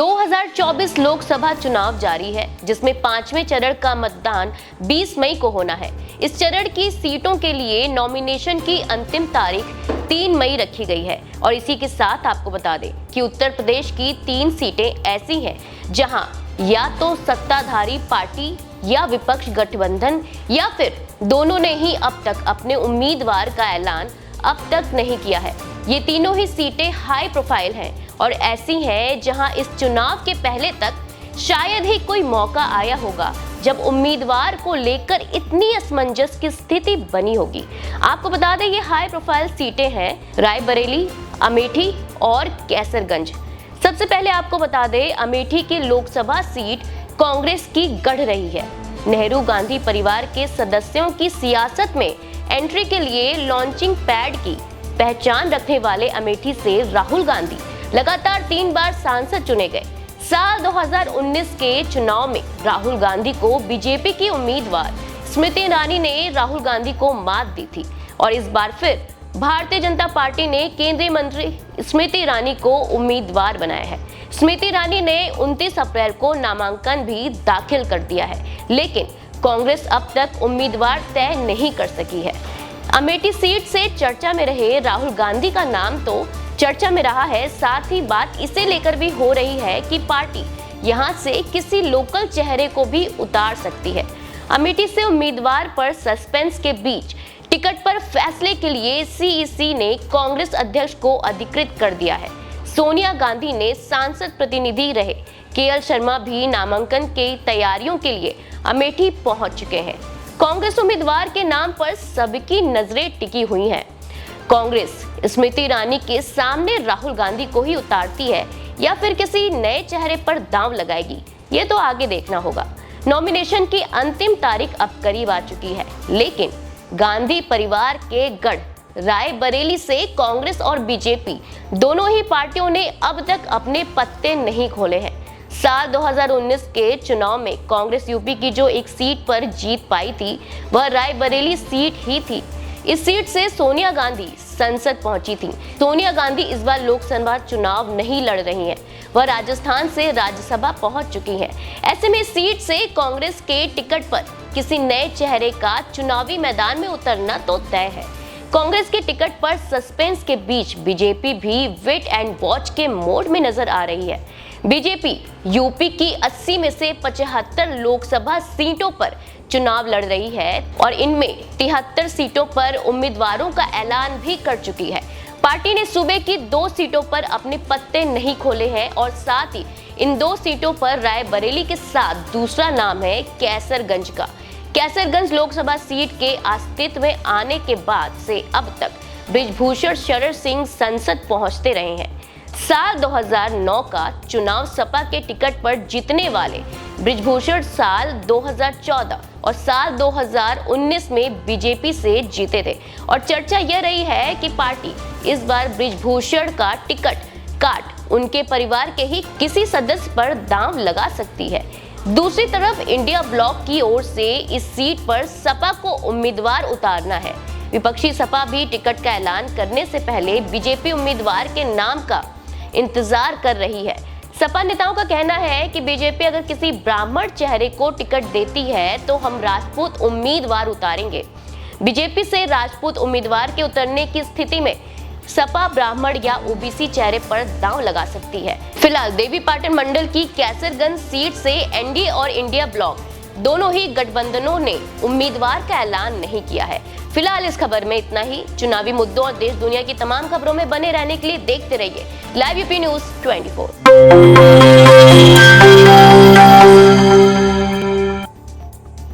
2024 लोकसभा चुनाव जारी है, जिसमें 5वें चरण का मतदान 20 मई को होना है। इस चरण की सीटों के लिए नॉमिनेशन की अंतिम तारीख 3 मई रखी गई है। और इसी के साथ आपको बता दें कि उत्तर प्रदेश की 3 सीटें ऐसी हैं जहां या तो सत्ताधारी पार्टी या विपक्ष गठबंधन या फिर दोनों ने ही अब तक अपने उम्मीदवार का ऐलान अब तक नहीं किया है। ये तीनों ही सीटें हाई प्रोफाइल हैं और ऐसी हैं जहां इस चुनाव के पहले तक शायद ही कोई मौका आया होगा जब उम्मीदवार को लेकर इतनी असमंजस की स्थिति बनी होगी। आपको बता दें ये हाई प्रोफाइल सीटें हैं रायबरेली, अमेठी और कैसरगंज। सबसे पहले आपको बता दें अमेठी की लोकसभा सीट कांग्रेस की गढ़ रही है। नेहरू गांधी परिवार के सदस्यों की सियासत में एंट्री के लिए लॉन्चिंग पैड की पहचान रखने वाले अमेठी से राहुल गांधी लगातार 3 बार सांसद चुने गए। साल 2019 के चुनाव में राहुल गांधी को बीजेपी की उम्मीदवार स्मृति ईरानी ने राहुल गांधी को मात दी थी और इस बार फिर भारतीय जनता पार्टी ने केंद्रीय मंत्री स्मृति ईरानी को उम्मीदवार बनाया है। स्मृति ईरानी ने 29 अप्रैल को नामांकन भी दाखिल कर दिया है, लेकिन कांग्रेस अब तक उम्मीदवार तय नहीं कर सकी है। अमेठी सीट से चर्चा में रहे राहुल गांधी का नाम तो चर्चा में रहा है, साथ ही बात इसे लेकर भी हो रही है कि पार्टी यहां से किसी लोकल चेहरे को भी उतार सकती है। अमेठी से उम्मीदवार पर सस्पेंस के बीच टिकट पर फैसले के लिए सीईसी ने कांग्रेस अध्यक्ष को अधिकृत कर दिया है। सोनिया गांधी ने सांसद प्रतिनिधि रहे केएल शर्मा भी नामांकन की तैयारियों के लिए अमेठी पहुंच चुके हैं। कांग्रेस उम्मीदवार के नाम पर सबकी नजरें टिकी हुई हैं। कांग्रेस स्मृति ईरानी के सामने राहुल गांधी को ही उतारती है या फिर किसी नए चेहरे पर दांव लगाएगी, ये तो आगे देखना होगा। नॉमिनेशन की अंतिम तारीख अब करीब आ चुकी है, लेकिन गांधी परिवार के गढ़ रायबरेली से कांग्रेस और बीजेपी दोनों ही पार्टियों ने अब तक अपने पत्ते नहीं खोले हैं। साल 2019 के चुनाव में कांग्रेस यूपी की जो एक सीट पर जीत पाई थी वह रायबरेली सीट ही थी। इस सीट से सोनिया गांधी संसद पहुंची थी। सोनिया गांधी इस बार लोकसभा चुनाव नहीं लड़ रही हैं, वह राजस्थान से राज्यसभा पहुंच चुकी हैं। ऐसे में सीट से कांग्रेस के टिकट पर किसी नए चेहरे का चुनावी मैदान में उतरना तो तय है। कांग्रेस के टिकट पर सस्पेंस के बीच बीजेपी भी वेट एंड वॉच के मोड में नजर आ रही है। बीजेपी यूपी की 80 में से 75 लोकसभा सीटों पर चुनाव लड़ रही है और इनमें 73 सीटों पर उम्मीदवारों का ऐलान भी कर चुकी है। पार्टी ने सूबे की 2 सीटों पर अपने पत्ते नहीं खोले हैं और साथ ही इन 2 सीटों पर रायबरेली के साथ दूसरा नाम है कैसरगंज का। कैसरगंज लोकसभा सीट के अस्तित्व में आने के बाद से अब तक बृजभूषण शरण सिंह संसद पहुंचते रहे हैं। साल 2009 का चुनाव सपा के टिकट पर जीतने वाले बृजभूषण साल 2014 और साल 2019 में बीजेपी से जीते थे और चर्चा यह रही है कि पार्टी इस बार बृजभूषण का टिकट काट उनके परिवार के ही किसी सदस्य पर दांव लगा सकती है। दूसरी तरफ इंडिया ब्लॉक की ओर से इस सीट पर सपा को उम्मीदवार उतारना है। विपक्षी सपा भी टिकट का ऐलान करने से पहले बीजेपी उम्मीदवार के नाम का इंतजार कर रही है। सपा नेताओं का कहना है कि बीजेपी अगर किसी ब्राह्मण चेहरे को टिकट देती है तो हम राजपूत उम्मीदवार उतारेंगे। बीजेपी से राजपूत उम्मीदवार के उतरने की स्थिति में सपा ब्राह्मण या ओबीसी चेहरे पर दांव लगा सकती है। फिलहाल देवीपाटन मंडल की कैसरगंज सीट से एनडीए और इंडिया ब्लॉक दोनों ही गठबंधनों ने उम्मीदवार का ऐलान नहीं किया है। फिलहाल इस खबर में इतना ही। चुनावी मुद्दों और देश दुनिया की तमाम खबरों में बने रहने के लिए देखते रहिए लाइव यूपी न्यूज़ 24।